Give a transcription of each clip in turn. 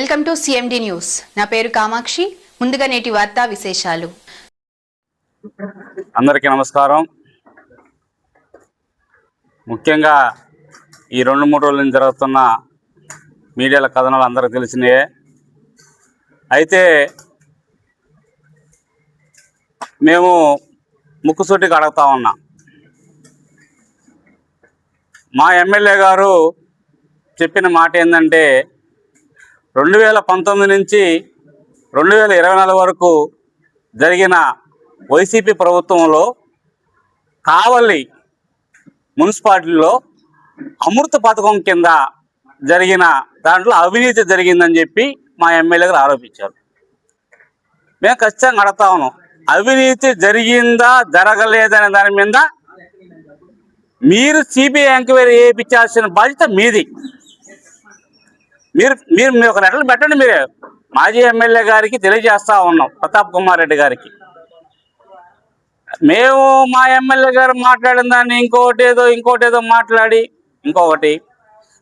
Welcome to CMD news. నా పేరు కామాక్షి. ముందుగా నేటి వార్తా విశేషాలు. అందరికీ నమస్కారం. ముఖ్యంగా ఈ 2-3 రోజుల నుంచి జరుగుతున్న మీడియాల కథనాలు అందరికీ తెలిసినవే. అయితే మేము ముక్కుసూటిగా అడుగుతా ఉన్నాం. మా ఎమ్మెల్యే గారు చెప్పిన మాట ఏంటంటే 2019 నుంచి 2024 వరకు జరిగిన వైసీపీ ప్రభుత్వంలో కావలి మున్సిపాలిటీలో అమృత పథకం కింద జరిగిన దాంట్లో అవినీతి జరిగిందని చెప్పి మా ఎమ్మెల్యే గారు ఆరోపించారు. మేము ఖచ్చితంగా అడుగుతా ఉన్నాం, అవినీతి జరిగిందా జరగలేదనే దాని మీద మీరు సిబిఐ ఎంక్వైరీ చేయించాల్సిన బాధ్యత మీది. మీరు ఒక లెటర్ పెట్టండి. మీరే మాజీ ఎమ్మెల్యే గారికి తెలియజేస్తా ఉన్నాం, ప్రతాప్ కుమార్ రెడ్డి గారికి. మేము మా ఎమ్మెల్యే గారు మాట్లాడిన దాన్ని ఇంకోటేదో మాట్లాడి ఇంకొకటి,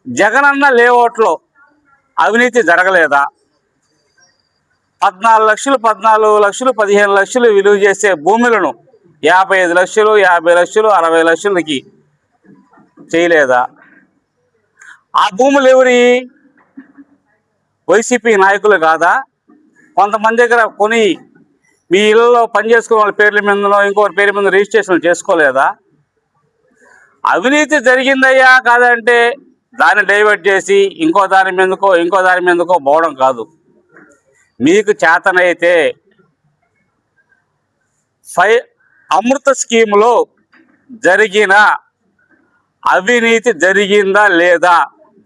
జగనన్న లేఅవుట్లో అవినీతి జరగలేదా? 14 లక్షలు 15 లక్షలు విలువ చేసే భూములను 55 లక్షలు 50 లక్షలు 60 లక్షలకి చేయలేదా? ఆ భూములు ఎవరి? వైసీపీ నాయకులు కాదా? కొంతమంది దగ్గర కొని మీ ఇళ్ళలో పనిచేసుకునే వాళ్ళ పేర్ల మీదలో ఇంకొకరి పేరు మీద రిజిస్ట్రేషన్ చేసుకోలేదా? అవినీతి జరిగిందయ్యా కాదంటే దాన్ని డైవర్ట్ చేసి ఇంకో దాని మీదకో పోవడం కాదు. మీకు చేతనైతే అమృత స్కీములో జరిగిన అవినీతి జరిగిందా లేదా?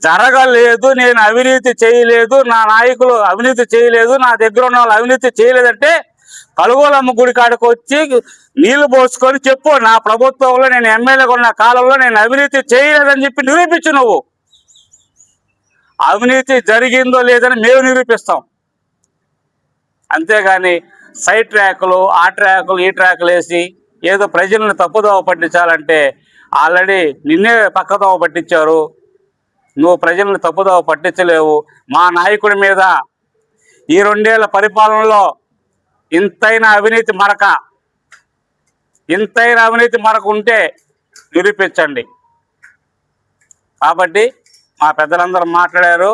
జరగలేదు, నేను అవినీతి చేయలేదు, నా నాయకులు అవినీతి చేయలేదు, నా దగ్గర ఉన్న వాళ్ళు అవినీతి చేయలేదంటే కలుగోలమ్మ గుడి కాడికి వచ్చి నీళ్లు పోసుకొని చెప్పు, నా ప్రభుత్వంలో నేను ఎమ్మెల్యేగా ఉన్న కాలంలో నేను అవినీతి చేయలేదని చెప్పి నిరూపించు. నువ్వు అవినీతి జరిగిందో లేదని మేము నిరూపిస్తాం. అంతేగాని సైడ్ ట్రాకులు ఆ ట్రాకులు ఈ ట్రాకులు వేసి ఏదో ప్రజలను తప్పుదోవ పట్టించాలంటే ఆల్రెడీ నిన్నే పక్కదోవ పట్టించారు. నువ్వు ప్రజలను తప్పుదోవ పట్టించలేవు. మా నాయకుడి మీద ఈ 2 ఏళ్ల పరిపాలనలో ఇంతైన అవినీతి మరక ఉంటే నిరూపించండి. కాబట్టి మా పెద్దలందరూ మాట్లాడారు,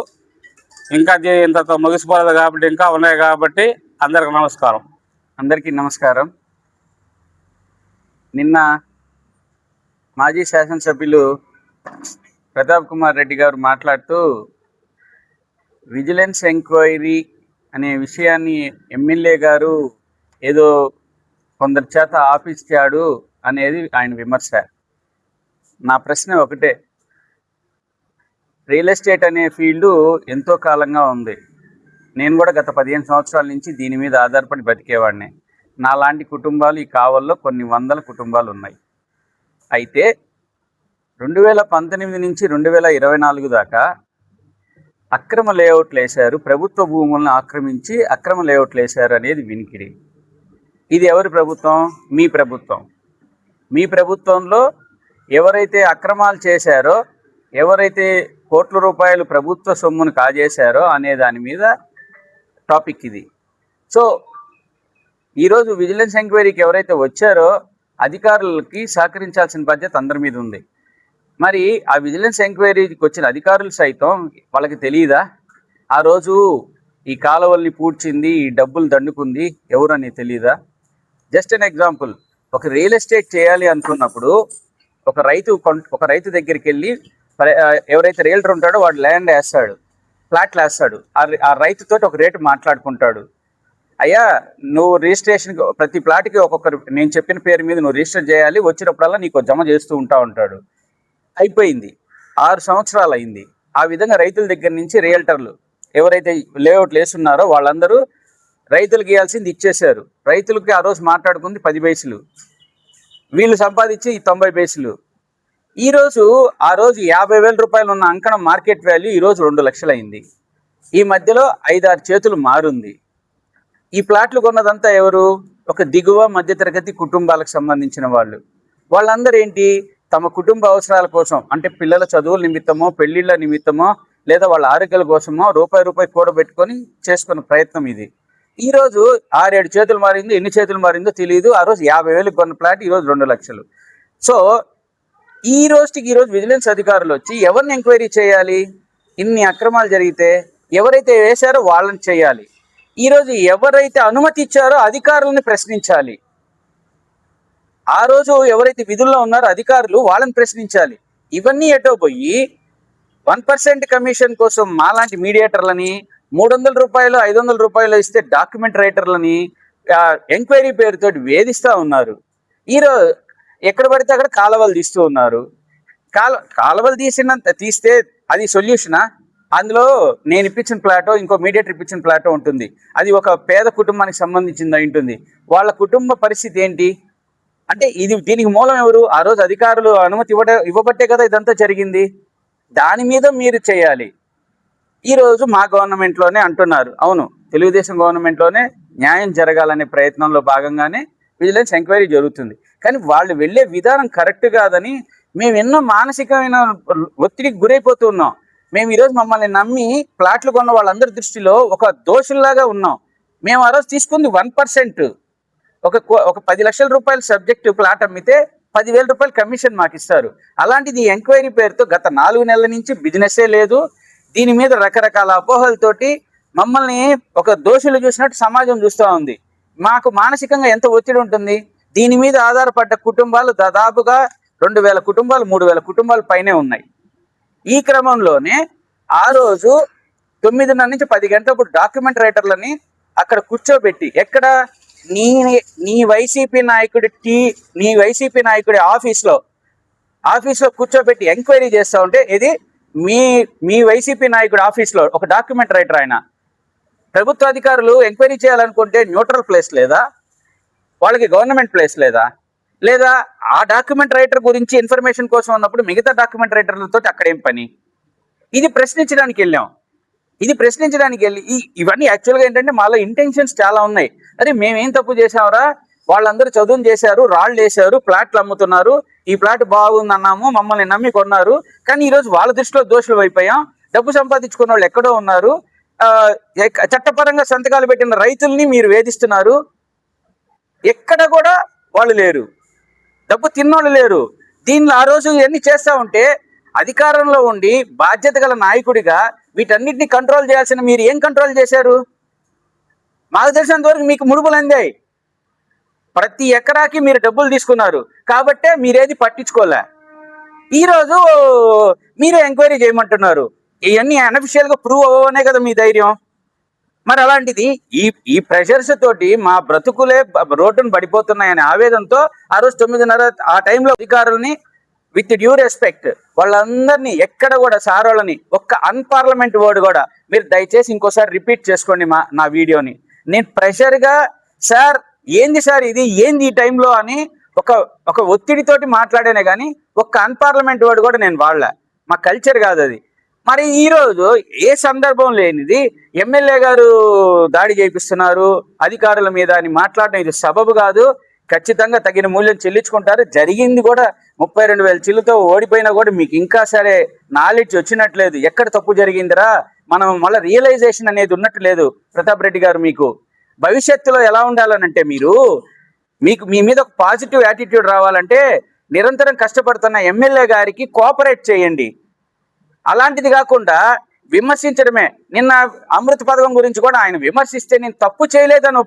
ఇంకా ఇంతతో ముగిసిపోలేదు కాబట్టి ఇంకా ఉన్నాయి కాబట్టి అందరికి నమస్కారం. అందరికీ నమస్కారం. నిన్న మాజీ శాసనసభ్యులు ప్రతాప్ కుమార్ రెడ్డి గారు మాట్లాడుతూ విజిలెన్స్ ఎంక్వైరీ అనే విషయాన్ని ఎమ్మెల్యే గారు ఏదో కొందరి చేత ఆపిస్తాడు అనేది ఆయన విమర్శ. నా ప్రశ్న ఒకటే, రియల్ ఎస్టేట్ అనే ఫీల్డు ఎంతో కాలంగా ఉంది. నేను కూడా గత 15 సంవత్సరాల నుంచి దీని మీద ఆధారపడి బతికేవాడిని. నాలాంటి కుటుంబాలు ఈ కావల్లో కొన్ని వందల కుటుంబాలు ఉన్నాయి. అయితే 2019 నుంచి 2024 దాకా అక్రమ లేఅవుట్లు వేశారు, ప్రభుత్వ భూములను ఆక్రమించి అక్రమ లేఅవుట్లు వేశారు అనేది వినికిడి. ఇది ఎవరి ప్రభుత్వం? మీ ప్రభుత్వం. మీ ప్రభుత్వంలో ఎవరైతే అక్రమాలు చేశారో, ఎవరైతే కోట్ల రూపాయలు ప్రభుత్వ సొమ్మును కాజేశారో అనే దాని మీద టాపిక్ ఇది. సో ఈరోజు విజిలెన్స్ ఎంక్వైరీకి ఎవరైతే వచ్చారో అధికారులకి సహకరించాల్సిన బాధ్యత అందరి మీద ఉంది. మరి ఆ విజిలెన్స్ ఎంక్వైరీకి వచ్చిన అధికారులు సైతం వాళ్ళకి తెలియదా? ఆ రోజు ఈ కాలువల్ని పూడ్చింది, ఈ డబ్బులు దండుకుంది ఎవరని తెలియదా? జస్ట్ అన్ ఎగ్జాంపుల్, ఒక రియల్ ఎస్టేట్ చేయాలి అనుకున్నప్పుడు ఒక రైతు దగ్గరికి వెళ్ళి, ఎవరైతే రియల్టర్ ఉంటాడో వాడు ల్యాండ్ వేస్తాడు, ఫ్లాట్లు వేస్తాడు. ఆ రైతుతో ఒక రేటు మాట్లాడుకుంటాడు. అయ్యా నువ్వు రిజిస్ట్రేషన్ ప్రతి ప్లాట్కి నేను చెప్పిన పేరు మీద నువ్వు రిజిస్టర్ చేయాలి, వచ్చినప్పుడల్లా నీకు జమ చేస్తూ ఉంటాడు. అయిపోయింది, 6 సంవత్సరాలు అయింది. ఆ విధంగా రైతుల దగ్గర నుంచి రియల్టర్లు ఎవరైతే లేఅవుట్లు వేస్తున్నారో వాళ్ళందరూ రైతులకు ఇవ్వాల్సింది ఇచ్చేశారు. రైతులకి ఆ రోజు మాట్లాడుకుంది 10 పైసలు, వీళ్ళు సంపాదించి 90 పైసలు. ఆ రోజు 50,000 రూపాయలు ఉన్న అంకణం మార్కెట్ వాల్యూ ఈరోజు 2 లక్షలు అయింది. ఈ మధ్యలో 5-6 చేతులు మారుంది. ఈ ప్లాట్లు కొన్నదంతా ఎవరు? ఒక దిగువ మధ్యతరగతి కుటుంబాలకు సంబంధించిన వాళ్ళందరూ ఏంటి, తమ కుటుంబ అవసరాల కోసం, అంటే పిల్లల చదువుల నిమిత్తమో పెళ్లిళ్ళ నిమిత్తమో లేదా వాళ్ళ ఆరోగ్యాల కోసమో రూపాయి కూడబెట్టుకొని చేసుకున్న ప్రయత్నం ఇది. ఈ రోజు 6-7 చేతులు మారిందో, ఎన్ని చేతులు మారిందో తెలియదు. ఆ రోజు 50,000 కొన్న ప్లాట్ ఈ రోజు 2 లక్షలు. సో ఈ రోజు విజిలెన్స్ అధికారులు వచ్చి ఎవరిని ఎంక్వైరీ చేయాలి? ఇన్ని అక్రమాలు జరిగితే ఎవరైతే వేశారో వాళ్ళని చేయాలి. ఈరోజు ఎవరైతే అనుమతి ఇచ్చారో అధికారులను ప్రశ్నించాలి. ఆ రోజు ఎవరైతే విధుల్లో ఉన్నారో అధికారులు వాళ్ళని ప్రశ్నించాలి. ఇవన్నీ ఎటో పోయి 1% కమిషన్ కోసం మాలాంటి మీడియేటర్లని 300 రూపాయలు 500 రూపాయలు ఇస్తే డాక్యుమెంట్ రైటర్లని ఎంక్వైరీ పేరుతో వేధిస్తూ ఉన్నారు. ఈరోజు ఎక్కడ పడితే అక్కడ కాలువలు తీస్తూ ఉన్నారు. కాలువలు తీస్తే అది సొల్యూషనా? అందులో నేను ఇప్పించిన ప్లాటో ఇంకో మీడియేటర్ ఇప్పించిన ప్లాటో ఉంటుంది. అది ఒక పేద కుటుంబానికి సంబంధించింది ఉంటుంది. వాళ్ళ కుటుంబ పరిస్థితి ఏంటి అంటే దీనికి మూలం ఎవరు? ఆ రోజు అధికారులు అనుమతి ఇవ్వబట్టే కదా ఇదంతా జరిగింది. దాని మీద మీరు చేయాలి. ఈరోజు మా గవర్నమెంట్లోనే అంటున్నారు. అవును, తెలుగుదేశం గవర్నమెంట్లోనే న్యాయం జరగాలనే ప్రయత్నంలో భాగంగానే విజిలెన్స్ ఎంక్వైరీ జరుగుతుంది. కానీ వాళ్ళు వెళ్ళే విధానం కరెక్ట్ కాదని మేము ఎన్నో మానసికమైన ఒత్తిడికి గురైపోతున్నాం. మేము ఈరోజు మమ్మల్ని నమ్మి ప్లాట్లు కొన్న వాళ్ళందరి దృష్టిలో ఒక దోషుల్లాగా ఉన్నాం. మేము ఆ రోజు తీసుకుంది 1%. ఒక 10 లక్షల రూపాయల సబ్జెక్టు ప్లాట్ అమ్మితే 10,000 రూపాయలు కమిషన్ మాకు ఇస్తారు. అలాంటిది ఎంక్వైరీ పేరుతో గత 4 నెలల నుంచి బిజినెస్సే లేదు. దీని మీద రకరకాల అపోహలతోటి మమ్మల్ని ఒక దోషులు చూసినట్టు సమాజం చూస్తూ ఉంది. మాకు మానసికంగా ఎంత ఒత్తిడి ఉంటుంది? దీని మీద ఆధారపడ్డ కుటుంబాలు దాదాపుగా 2,000 కుటుంబాలు 3,000 కుటుంబాల పైనే ఉన్నాయి. ఈ క్రమంలోనే ఆ రోజు 9:30 నుంచి 10 గంటలప్పుడు డాక్యుమెంట్ రైటర్లని అక్కడ కూర్చోబెట్టి ఎక్కడ నీ వైసీపీ నాయకుడి ఆఫీస్లో కూర్చోబెట్టి ఎంక్వైరీ చేస్తూ ఉంటే ఇది మీ వైసీపీ నాయకుడి ఆఫీస్లో ఒక డాక్యుమెంట్ రైటర్ ఆయన. ప్రభుత్వ అధికారులు ఎంక్వైరీ చేయాలనుకుంటే న్యూట్రల్ ప్లేస్ లేదా? వాళ్ళకి గవర్నమెంట్ ప్లేస్ లేదా? లేదా ఆ డాక్యుమెంట్ రైటర్ గురించి ఇన్ఫర్మేషన్ కోసం ఉన్నప్పుడు మిగతా డాక్యుమెంట్ రైటర్లతో అక్కడేం పని? ఇది ప్రశ్నించడానికి వెళ్ళాం. ఇవన్నీ యాక్చువల్గా ఏంటంటే మాలో ఇంటెన్షన్స్ చాలా ఉన్నాయి. అరే మేమేం తప్పు చేసామరా? వాళ్ళందరూ చదువును చేశారు, రాళ్ళు వేశారు, ప్లాట్లు అమ్ముతున్నారు, ఈ ప్లాట్ బాగుంది అన్నాము, మమ్మల్ని నమ్మి కొన్నారు. కానీ ఈరోజు వాళ్ళ దృష్టిలో దోషులు అయిపోయాం. డబ్బు సంపాదించుకున్న వాళ్ళు ఎక్కడో ఉన్నారు. చట్టపరంగా సంతకాలు పెట్టిన రైతుల్ని మీరు వేధిస్తున్నారు. ఎక్కడ కూడా వాళ్ళు లేరు, డబ్బు తిన్నోళ్ళు లేరు. దీనిలో ఆ రోజు ఇవన్నీ చేస్తూ ఉంటే అధికారంలో ఉండి బాధ్యత గల నాయకుడిగా వీటన్నిటిని కంట్రోల్ చేయాల్సిన మీరు ఏం కంట్రోల్ చేశారు? మాకు తెలిసినంత వరకు మీకు ముడుపులు అందాయి. ప్రతి ఎకరాకి మీరు డబ్బులు తీసుకున్నారు కాబట్టే మీరేది పట్టించుకోలే. ఈరోజు మీరే ఎంక్వైరీ చేయమంటున్నారు. ఇవన్నీ అన్అఫిషియల్గా ప్రూవ్ అవ్వనే కదా మీ ధైర్యం. మరి అలాంటిది ఈ ప్రెషర్స్ తోటి మా బ్రతుకులే రోడ్డును పడిపోతున్నాయనే ఆవేదనతో ఆ రోజు 9:30 ఆ టైంలో అధికారులని విత్ డ్యూ రెస్పెక్ట్ వాళ్ళందరినీ ఎక్కడ కూడా సార్ వాళ్ళని ఒక్క అన్పార్లమెంట్ వర్డ్ కూడా మీరు దయచేసి ఇంకోసారి రిపీట్ చేసుకోండి నా వీడియోని. నేను ప్రెషర్గా సార్ ఏంది సార్ ఇది ఏంది ఈ టైంలో అని ఒక ఒత్తిడితోటి మాట్లాడానే కానీ ఒక్క అన్పార్లమెంట్ వర్డ్ కూడా నేను వాడలే. మా కల్చర్ కాదు అది. మరి ఈరోజు ఏ సందర్భం లేనిది ఎమ్మెల్యే గారు దాడి చేపిస్తున్నారు అధికారుల మీద అని మాట్లాడడం ఇది సబబు కాదు. ఖచ్చితంగా తగిన మూల్యం చెల్లించుకుంటారు. జరిగింది కూడా 32,000 చిల్లుతో ఓడిపోయినా కూడా మీకు ఇంకా సరే నాలెడ్జ్ వచ్చినట్లేదు. ఎక్కడ తప్పు జరిగిందిరా మనం మళ్ళీ రియలైజేషన్ అనేది ఉన్నట్టు లేదు. ప్రతాప్ రెడ్డి గారు మీకు భవిష్యత్తులో ఎలా ఉండాలనంటే మీ మీద ఒక పాజిటివ్ యాటిట్యూడ్ రావాలంటే నిరంతరం కష్టపడుతున్న ఎమ్మెల్యే గారికి కోఆపరేట్ చేయండి. అలాంటిది కాకుండా విమర్శించడమే. నిన్న అమృత పథకం గురించి కూడా ఆయన విమర్శిస్తే నేను తప్పు చేయలేదని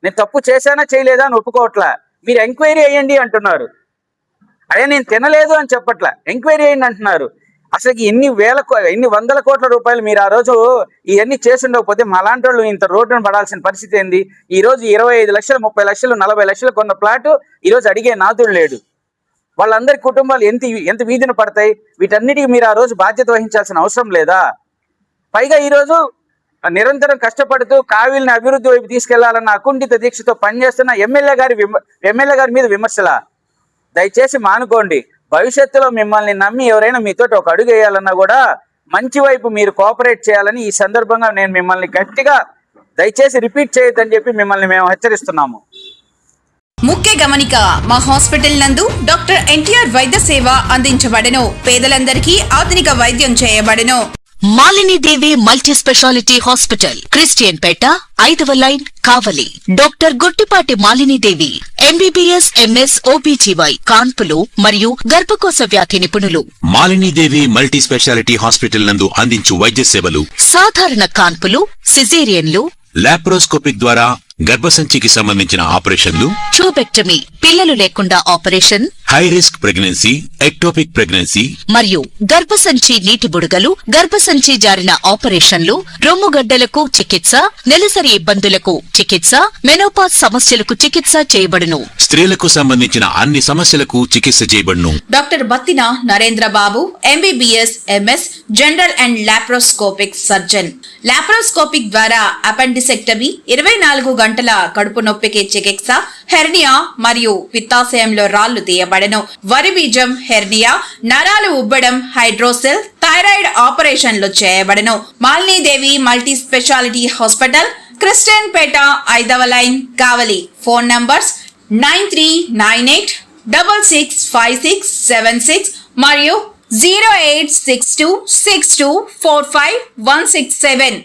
నేను తప్పు చేశానా చేయలేదా అని ఒప్పుకోవట్లా. మీరు ఎంక్వైరీ అయ్యండి అంటున్నారు. అదే నేను తినలేదు అని చెప్పట్లా, ఎంక్వైరీ అయ్యండి అంటున్నారు. అసలు ఎన్ని వందల కోట్ల రూపాయలు మీరు ఆ రోజు ఇవన్నీ చేసి ఉండకపోతే మాలాంటి వాళ్ళు ఇంత రోడ్డును పడాల్సిన పరిస్థితి ఏంది? ఈ రోజు 25 లక్షలు 30 లక్షలు 40 లక్షలు కొన్న ప్లాటు ఈరోజు అడిగే నాదుడు లేడు. వాళ్ళందరి కుటుంబాలు ఎంత వీధిన పడతాయి? వీటన్నిటికీ మీరు ఆ రోజు బాధ్యత వహించాల్సిన అవసరం లేదా? పైగా ఈరోజు నిరంతరం కష్టపడుతూ కావిలిని అభివృద్ధి వైపు తీసుకెళ్లాలన్న అకుంఠిత దీక్షతో పనిచేస్తున్న ఎమ్మెల్యే గారి మీద విమర్శలా? దయచేసి మానుకోండి. భవిష్యత్తులో మిమ్మల్ని నమ్మి ఎవరైనా మీతోటి ఒక అడుగు వేయాలన్నా కూడా మంచి వైపు మీరు కోఆపరేట్ చేయాలని ఈ సందర్భంగా నేను మిమ్మల్ని గట్టిగా దయచేసి రిపీట్ చేయొద్దని చెప్పి మిమ్మల్ని మేము హెచ్చరిస్తున్నాము. ముఖ్య గమనిక, మా హాస్పిటల్ నందు డాక్టర్ ఎన్టీఆర్ వైద్య సేవ అందించబడెను. పేదలందరికీ ఆధునిక వైద్యం చేయబడెను. Malinidevi multi speciality hospital, Christian పేట, 5వ line, Kavali. Doctor Guttipati Malinidevi, MBBS, MS, OBGY, కాన్పులు మరియు గర్భకోశ వ్యాధి నిపుణులు. మాలినీదేవి మల్టీ స్పెషాలిటీ హాస్పిటల్ నందు అందించు వైద్య సేవలు: సాధారణ కాన్పులు, సిజేరియన్లు, లాప్రోస్కోపిక్ ద్వారా గర్భసంచికి సంబంధించిన ఆపరేషన్లు, ట్యూబెక్టమీ, పిల్లలు లేకుండా operation, high risk pregnancy, ectopic pregnancy మరియు గర్భసంచి నీటి బుడగలు, గర్భసంచి జారిన ఆపరేషన్లు, రొమ్ముగడ్డలకు చికిత్స, నెలసరి ఇబ్బందులకు చికిత్స, మెనోపాజ్ సమస్యలకు చికిత్స చేయబడును. స్త్రీలకు సంబంధించిన అన్ని సమస్యలకు చికిత్స చేయబడును. Doctor Battina Narendra Babu, MBBS, MS, general and laparoscopic surgeon. Laparoscopic ద్వారా అపెండిసెక్టమీ, 24 గంటల కడుపు నొప్పికి చికిత్స, హెర్నియా మరియు పిత్తాశయంలో రాళ్లు తీయబడను. వరి బీజం, హెర్నియా, నరాలు ఉబ్బడం, హైడ్రోసెల్, థైరాయిడ్ ఆపరేషన్లు చేయబడను. Malinidevi multi speciality hospital, Christian పేట, 5వ లైన్, కావలి. ఫోన్ నంబర్స్ 9398665676 మరియు 08626245167.